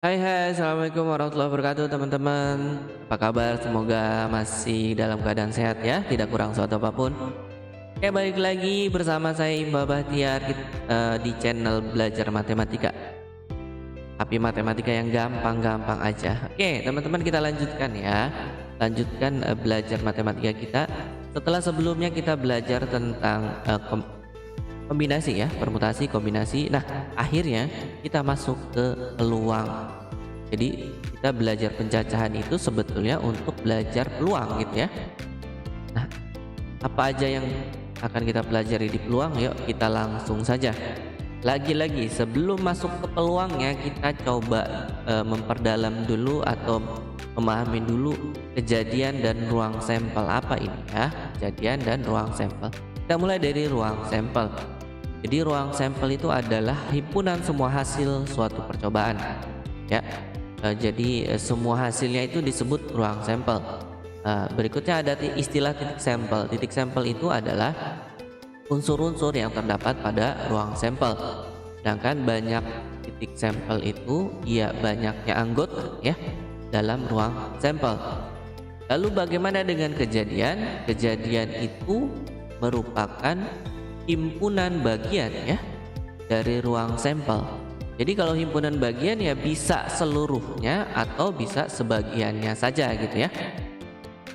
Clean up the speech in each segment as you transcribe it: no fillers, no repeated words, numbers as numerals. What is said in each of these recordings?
Hai, assalamualaikum warahmatullahi wabarakatuh teman-teman. Apa kabar? Semoga masih dalam keadaan sehat ya, tidak kurang suatu apapun. Oke, balik lagi bersama saya Iqbal Bahtiar di channel Belajar Matematika. Tapi matematika yang gampang-gampang aja. Oke, teman-teman, kita lanjutkan ya. Lanjutkan belajar matematika kita. Setelah sebelumnya kita belajar tentang kombinasi ya, permutasi, kombinasi. Nah, akhirnya kita masuk ke peluang. Jadi kita belajar pencacahan itu sebetulnya untuk belajar peluang gitu ya. Nah, apa aja yang akan kita pelajari di peluang? Yuk kita langsung saja. Lagi-lagi sebelum masuk ke peluangnya, kita coba memperdalam dulu atau memahami dulu kejadian dan ruang sampel apa ini ya. Kejadian dan ruang sampel. Kita mulai dari ruang sampel. Jadi ruang sampel itu adalah himpunan semua hasil suatu percobaan ya. Jadi semua hasilnya itu disebut ruang sampel. Berikutnya ada istilah titik sampel. Titik sampel itu adalah unsur-unsur yang terdapat pada ruang sampel. Sedangkan banyak titik sampel itu ya banyaknya anggota ya dalam ruang sampel. Lalu bagaimana dengan kejadian? Kejadian itu merupakan himpunan bagian ya dari ruang sampel. Jadi kalau himpunan bagian ya bisa seluruhnya atau bisa sebagiannya saja gitu ya.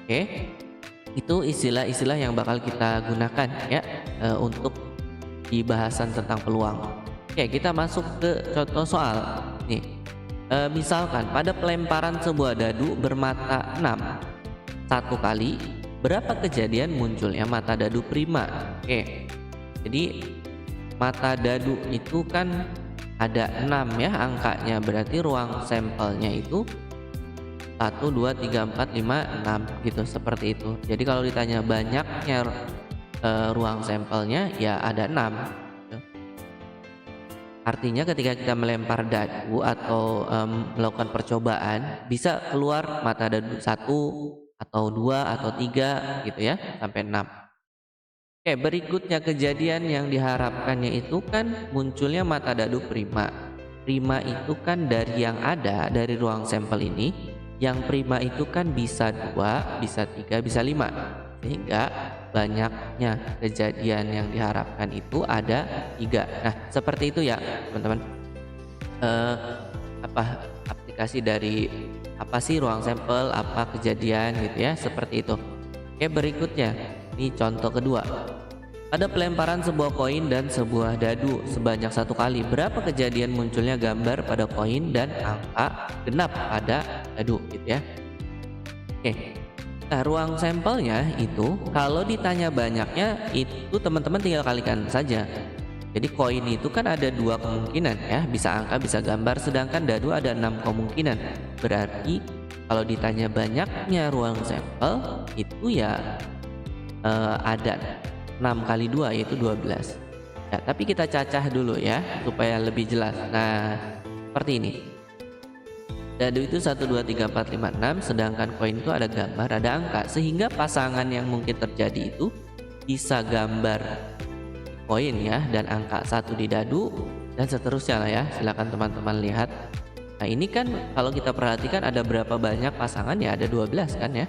Oke, itu istilah-istilah yang bakal kita gunakan ya untuk di bahasan tentang peluang. Oke, kita masuk ke contoh soal nih. Misalkan pada pelemparan sebuah dadu bermata 6 satu kali, berapa kejadian munculnya mata dadu prima? Oke, jadi mata dadu itu kan ada 6 ya angkanya, berarti ruang sampelnya itu 1, 2, 3, 4, 5, 6 gitu, seperti itu. Jadi kalau ditanya banyaknya ruang sampelnya ya ada 6 gitu. Artinya ketika kita melempar dadu atau melakukan percobaan, bisa keluar mata dadu 1 atau 2 atau 3 gitu ya sampai 6. Oke, berikutnya kejadian yang diharapkannya itu kan munculnya mata dadu prima. Prima itu kan dari yang ada dari ruang sampel ini, yang prima itu kan bisa 2, bisa 3, bisa 5. Sehingga banyaknya kejadian yang diharapkan itu ada 3. Nah, seperti itu ya, teman-teman. Apa aplikasi dari apa sih ruang sampel, apa kejadian gitu ya, seperti itu. Oke, berikutnya. Ini contoh kedua. Ada pelemparan sebuah koin dan sebuah dadu sebanyak 1 kali. Berapa kejadian munculnya gambar pada koin dan angka genap pada dadu gitu ya. Oke. Nah, ruang sampelnya itu kalau ditanya banyaknya itu teman-teman tinggal kalikan saja. Jadi koin itu kan ada 2 kemungkinan ya, bisa angka bisa gambar, sedangkan dadu ada 6 kemungkinan. Berarti kalau ditanya banyaknya ruang sampel itu ya ada 6 kali 2 yaitu 12. Ya, tapi kita cacah dulu ya supaya lebih jelas. Nah, seperti ini. Dadu itu 1, 2, 3, 4, 5, 6, sedangkan koin itu ada gambar, ada angka. Sehingga pasangan yang mungkin terjadi itu bisa gambar koin ya dan angka 1 di dadu dan seterusnya lah ya. Silakan teman-teman lihat. Nah, ini kan kalau kita perhatikan ada berapa banyak pasangan ya, ada 12 kan ya.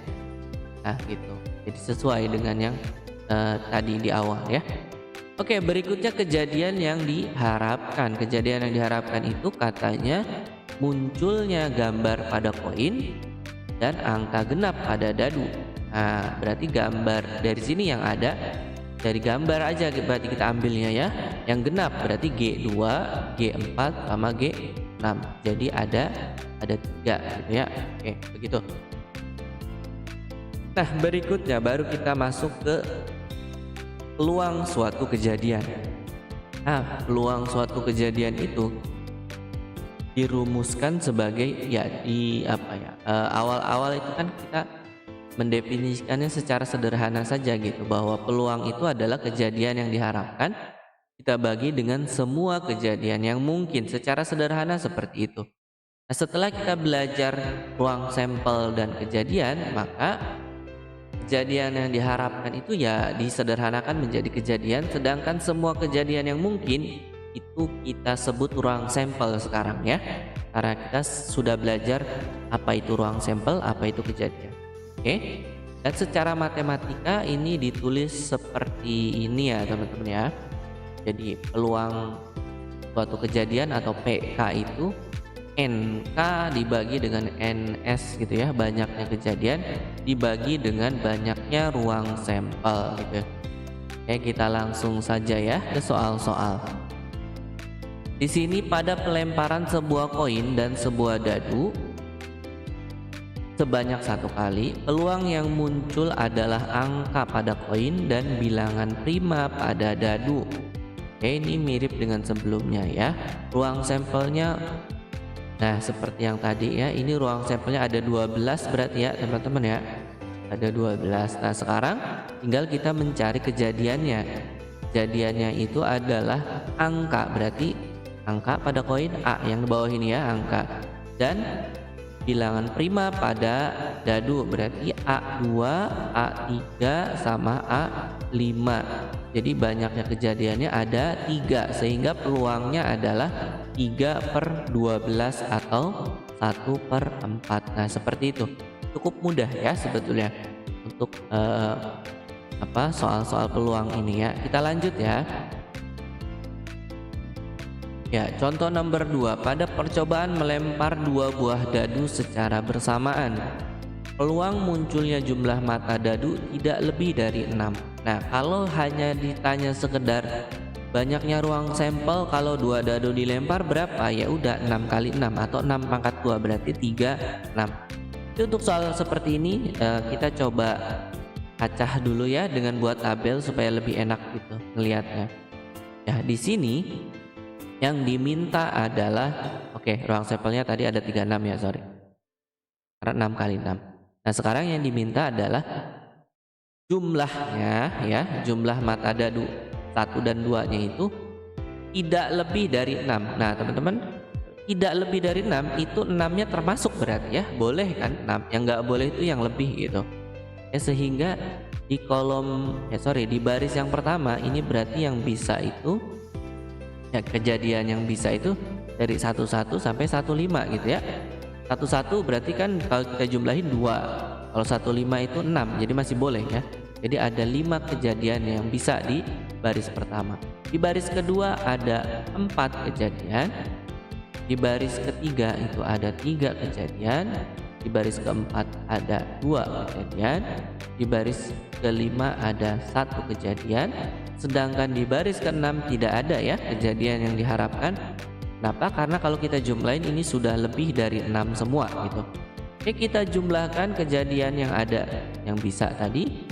Nah, gitu. Jadi sesuai dengan yang tadi di awal ya. Oke, berikutnya kejadian yang diharapkan. Kejadian yang diharapkan itu katanya munculnya gambar pada koin dan angka genap pada dadu. Nah, berarti gambar dari sini yang ada dari gambar aja berarti kita ambilnya ya. Yang genap berarti G2, G4 sama G6. Jadi ada 3 gitu ya. Oke, begitu. Nah, berikutnya baru kita masuk ke peluang suatu kejadian. Nah, peluang suatu kejadian itu dirumuskan sebagai ya di apa ya, awal-awal itu kan kita mendefinisikannya secara sederhana saja gitu, bahwa peluang itu adalah kejadian yang diharapkan kita bagi dengan semua kejadian yang mungkin, secara sederhana seperti itu. Nah, setelah kita belajar ruang sampel dan kejadian, maka kejadian yang diharapkan itu ya disederhanakan menjadi kejadian, sedangkan semua kejadian yang mungkin itu kita sebut ruang sampel sekarang ya. karena kita sudah belajar apa itu ruang sampel, apa itu kejadian. Oke. Dan secara matematika ini ditulis seperti ini ya teman-teman ya. Jadi peluang suatu kejadian atau PK itu NK dibagi dengan NS gitu ya, banyaknya kejadian dibagi dengan banyaknya ruang sampel gitu. Oke, kita langsung saja ya ke soal-soal. Di sini pada pelemparan sebuah koin dan sebuah dadu sebanyak 1 kali, peluang yang muncul adalah angka pada koin dan bilangan prima pada dadu. Oke, ini mirip dengan sebelumnya ya. Ruang sampelnya, nah seperti yang tadi ya, ini ruang sampelnya ada 12 berarti ya teman-teman ya. Ada 12. Nah sekarang tinggal kita mencari kejadiannya. Kejadiannya itu adalah angka, berarti angka pada koin A yang di bawah ini ya, angka. Dan bilangan prima pada dadu, berarti A2, A3 sama A5. Jadi banyaknya kejadiannya ada 3, sehingga peluangnya adalah 3/12 atau 1/4. Nah seperti itu, cukup mudah ya sebetulnya untuk soal-soal peluang ini ya. Kita lanjut ya. Ya, contoh nomor 2, pada percobaan melempar 2 buah dadu secara bersamaan, peluang munculnya jumlah mata dadu tidak lebih dari 6. Nah, kalau hanya ditanya sekedar banyaknya ruang sampel kalau 2 dadu dilempar berapa, ya udah 6 kali 6 atau 6 pangkat 2 berarti 36. Jadi untuk soal seperti ini kita coba acah dulu ya dengan buat tabel supaya lebih enak gitu ngelihatnya. Ya, di sini yang diminta adalah, oke, ruang sampelnya tadi ada 36 ya, sorry. Karena 6 kali 6. Nah, sekarang yang diminta adalah jumlahnya ya, jumlah mata dadu 1 dan 2-nya itu tidak lebih dari 6. Nah, teman-teman, tidak lebih dari 6 itu 6-nya termasuk berarti ya, boleh kan 6. Yang nggak boleh itu yang lebih gitu. Ya, sehingga di di baris yang pertama ini berarti yang bisa itu ya, kejadian yang bisa itu dari 11 sampai 15 gitu ya. 11 berarti kan kalau kita jumlahin 2. Kalau 15 itu 6, jadi masih boleh ya. Jadi ada 5 kejadian yang bisa di baris pertama. Di baris kedua ada 4 kejadian. Di baris ketiga itu ada 3 kejadian. Di baris keempat ada 2 kejadian. Di baris kelima ada 1 kejadian. Sedangkan di baris ke-6 tidak ada ya kejadian yang diharapkan. Kenapa? Karena kalau kita jumlahin ini sudah lebih dari 6 semua gitu. Oke, kita jumlahkan kejadian yang ada yang bisa tadi.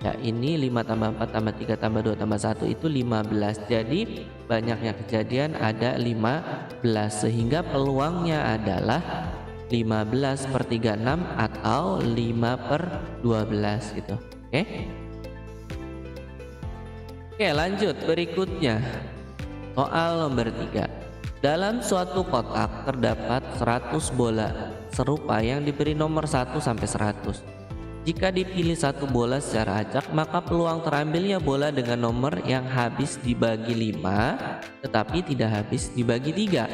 Ya, ini 5 tambah 4 tambah 3 tambah 2 tambah 1 itu 15. Jadi banyaknya kejadian ada 15, sehingga peluangnya adalah 15/36 atau 5/12 gitu. Oke. Oke, lanjut berikutnya. Soal nomor 3. Dalam suatu kotak terdapat 100 bola serupa yang diberi nomor 1 sampai 100. Jika dipilih 1 bola secara acak, maka peluang terambilnya bola dengan nomor yang habis dibagi 5 tetapi tidak habis dibagi 3.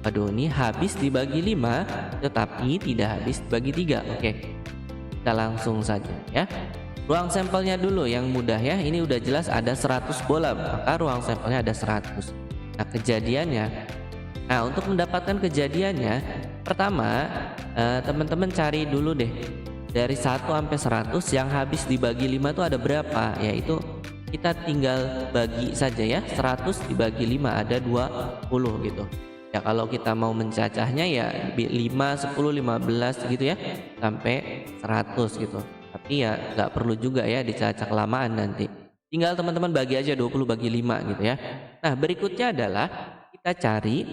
Aduh, ini habis dibagi 5 tetapi tidak habis dibagi 3. Oke. Kita langsung saja ya. Ruang sampelnya dulu yang mudah ya. Ini udah jelas ada 100 bola, maka ruang sampelnya ada 100. Nah, kejadiannya. Nah, untuk mendapatkan kejadiannya, pertama teman-teman cari dulu deh. Dari 1 sampai 100 yang habis dibagi 5 itu ada berapa? Yaitu kita tinggal bagi saja ya. 100 dibagi 5 ada 20 gitu. Ya, kalau kita mau mencacahnya ya 5, 10, 15 gitu ya. Sampai 100 gitu. Tapi ya nggak perlu juga ya dicacak kelamaan nanti. Tinggal teman-teman bagi aja 20 bagi 5 gitu ya. Nah, berikutnya adalah kita cari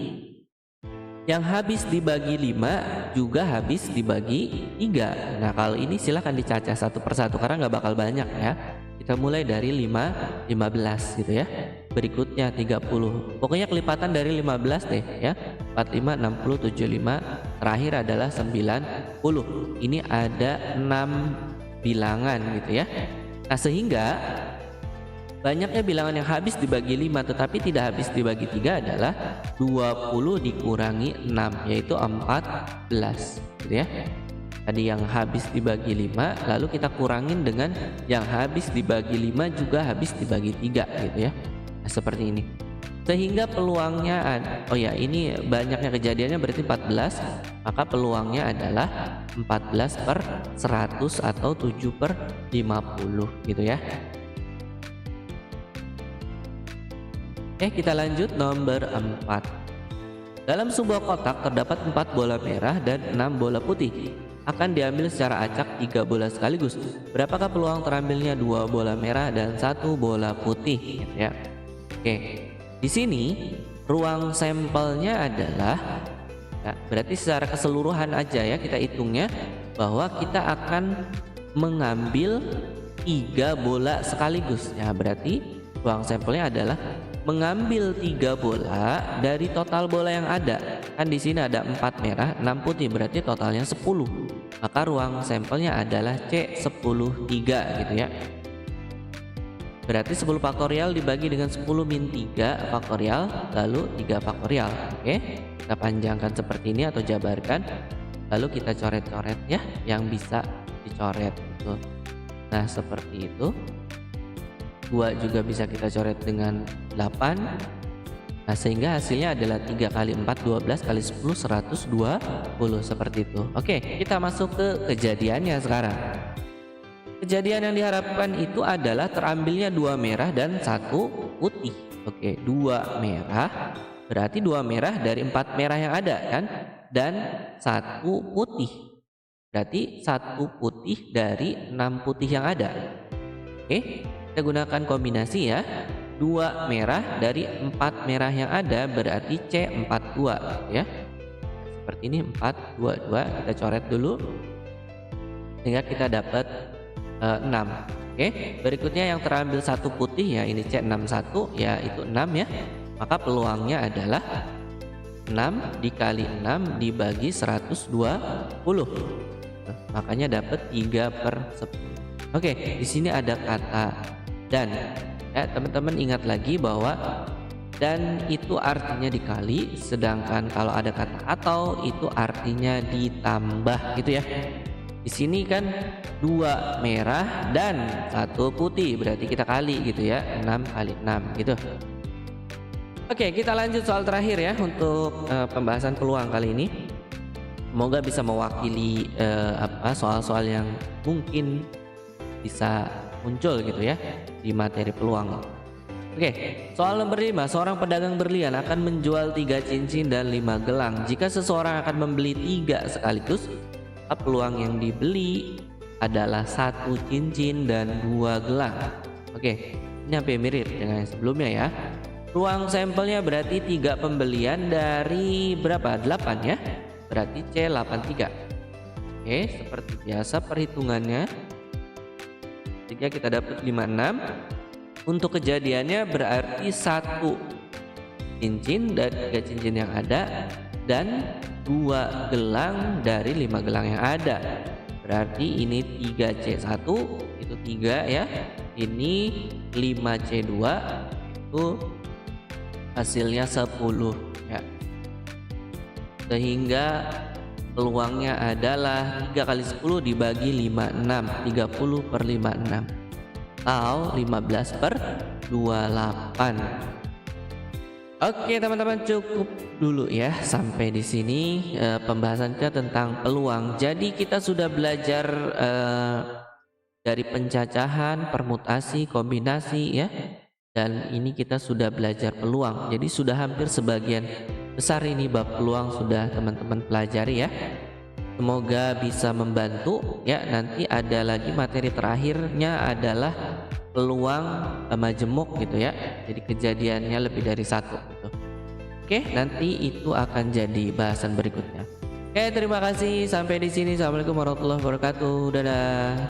yang habis dibagi 5 juga habis dibagi 3. Nah, kalau ini silahkan dicacah satu persatu karena nggak bakal banyak ya. Kita mulai dari 5, 15 gitu ya. Berikutnya 30. Pokoknya kelipatan dari 15 deh ya. 45, 60, 75. Terakhir adalah 90. Ini ada 6 bilangan gitu ya. Nah, sehingga Banyaknya bilangan yang habis dibagi 5 tetapi tidak habis dibagi 3 adalah 20 dikurangi 6, yaitu 14 gitu ya. Tadi yang habis dibagi 5 lalu kita kurangin dengan yang habis dibagi 5 juga habis dibagi 3 gitu ya. Nah, seperti ini. Sehingga peluangnya oh ya, ini banyaknya kejadiannya berarti 14, maka peluangnya adalah 14/100 atau 7/50 gitu ya. Oke, kita lanjut nomor 4. Dalam sebuah kotak terdapat 4 bola merah dan 6 bola putih. Akan diambil secara acak 3 bola sekaligus. Berapakah peluang terambilnya 2 bola merah dan 1 bola putih gitu ya. Oke. Di sini ruang sampelnya adalah ya, berarti secara keseluruhan aja ya kita hitungnya bahwa kita akan mengambil 3 bola sekaligus. Ya, berarti ruang sampelnya adalah mengambil 3 bola dari total bola yang ada. Kan di sini ada 4 merah, 6 putih, berarti totalnya 10. Maka ruang sampelnya adalah C10 3 gitu ya. Berarti 10 faktorial dibagi dengan 10 min 3 faktorial lalu 3 faktorial. Oke, kita panjangkan seperti ini atau jabarkan. Lalu kita coret-coret ya yang bisa dicoret gitu. Nah, seperti itu. 2 juga bisa kita coret dengan 8. Nah, sehingga hasilnya adalah 3 kali 4 12 kali 10 120 seperti itu. Oke, kita masuk ke kejadiannya sekarang. Kejadian yang diharapkan itu adalah terambilnya 2 merah dan 1 putih. Oke, 2 merah berarti 2 merah dari 4 merah yang ada kan, dan 1 putih berarti 1 putih dari 6 putih yang ada. Oke, kita gunakan kombinasi ya. 2 merah dari 4 merah yang ada berarti C42 ya. Seperti ini 422, kita coret dulu sehingga kita dapat 6. Oke, berikutnya yang terambil 1 putih ya, ini C61 ya, itu 6 ya. Maka peluangnya adalah 6 dikali 6 dibagi 120. Makanya dapat 3/10. Oke, di sini ada kata dan. Ya, teman-teman ingat lagi bahwa dan itu artinya dikali, sedangkan kalau ada kata atau itu artinya ditambah gitu ya. Di sini kan 2 merah dan 1 putih, berarti kita kali gitu ya, 6 kali 6 gitu. Oke, kita lanjut soal terakhir ya untuk pembahasan peluang kali ini. Semoga bisa mewakili soal-soal yang mungkin bisa muncul gitu ya di materi peluang. Oke, soal nomor 5. Seorang pedagang berlian akan menjual 3 cincin dan 5 gelang. Jika seseorang akan membeli 3 sekaligus, peluang yang dibeli adalah 1 cincin dan 2 gelang. Oke, ini hampir mirip dengan yang sebelumnya ya. Ruang sampelnya berarti 3 pembelian dari berapa? 8 ya. Berarti C83. Oke, seperti biasa perhitungannya. Jika kita dapat 56, untuk kejadiannya berarti 1 cincin dari 3 cincin yang ada dan 2 gelang dari 5 gelang yang ada. Berarti ini 3C1 itu 3 ya. Ini 5C2 itu hasilnya 10 ya. Sehingga peluangnya adalah 3 kali 10 dibagi 56, 30/56 atau 15/28. Oke teman-teman, cukup dulu ya sampai di sini pembahasan kita tentang peluang. Jadi kita sudah belajar dari pencacahan, permutasi, kombinasi ya. Dan ini kita sudah belajar peluang. Jadi sudah hampir sebagian besar ini bab peluang sudah teman-teman pelajari ya. Semoga bisa membantu ya. Nanti ada lagi materi terakhirnya adalah peluang majemuk gitu ya. Jadi kejadiannya lebih dari 1 gitu. Oke, nanti itu akan jadi bahasan berikutnya. Oke, terima kasih sampai di sini. Assalamualaikum warahmatullahi wabarakatuh. Dadah.